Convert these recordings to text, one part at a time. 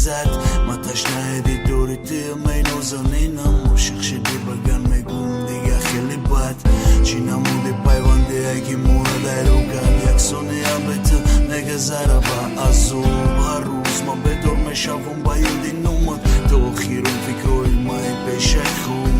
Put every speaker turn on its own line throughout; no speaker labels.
زد من تشنه دوریت من نازنینم عاشق شدی بگن میگم دیگه خیلی بد چی نمونده پیونده اگه مورد رو کرد یک ثانیه به تو نگذره با از او هر روز من بدور میشوم با یادی نومد تو خیرون فکرهای مای پیش خون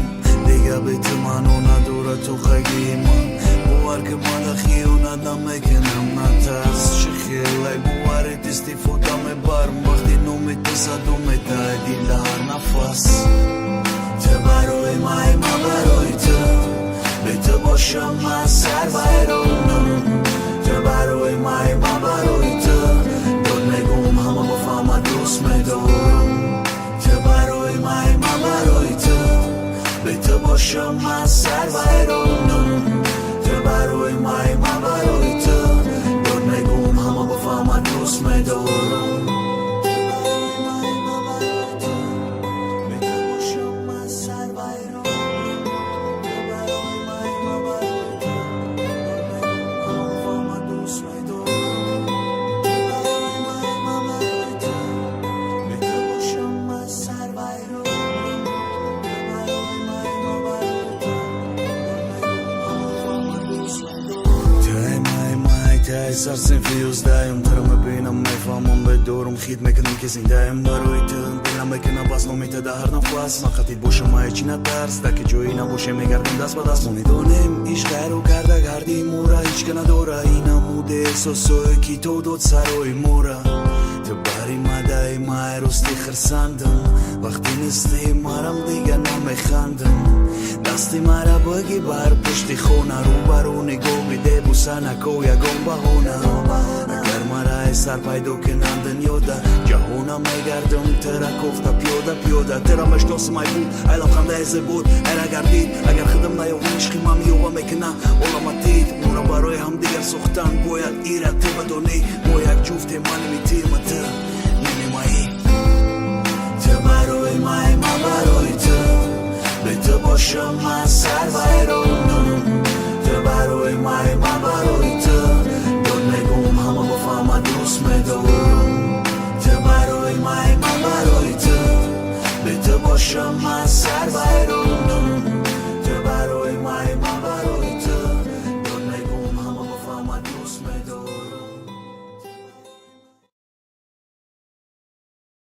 دیگه به تو منو نداره تو خیلی من بوار که من دخیو ندم میکنم نترس چه خیلی بوارت استفاده میبرم وقتی نومی تو صدومی دادی لهر نفس تو برای مای ما برای تو به تو باشم من سر بیرونم تو برای مای ما برای تو داد میگم همه بفهمه دوست میدارم تو برای مای ما برای تو به تو باشم من سر بیرونم تو برای مای ما برای تو داد میگم همه بفهمه دوست میدارم سرسیم فیوز دایم ترا میبینم میفهمم به دورم خید میکنم که زندهیم برای تو دلم میکنم بس نمیته در هر نفس من خطید باشم ما هیچی نترس دکی جایی نباشه میگردیم دست به دست میدونیم عشق رو کرده گردی مورا هیچ که نداره این نموده احساسوی کی تو داد سرای مورا تو باری مدهی ما راستی خرسندم وقتی نیستی مرم دیگه نمیخندم دستی مرا بگی بر پشتی خونه رو برو نگاه بیده بوسه نکو یکم بهونه اگر مرا سر پیدا کنم دنیا ده جهانم میگردم ترا کفته پیاده ترا مشناسم ای بود ایلم خنده ایزه بود ار اگر دید اگر خدم نیاون عشقی من میوه میکنه علامت دید مورا برای هم دیگر سختن باید ایره تو بدونی ما یک جفت من میتیم تو نمیمایی تو برای مای ما برای تو به تو باشم من سر بیرونم تو برای مای ما برای تو داد میگم همه بفهمه دوست میدارم تو برای مای ما برای تو به تو باشم من سر بیرونم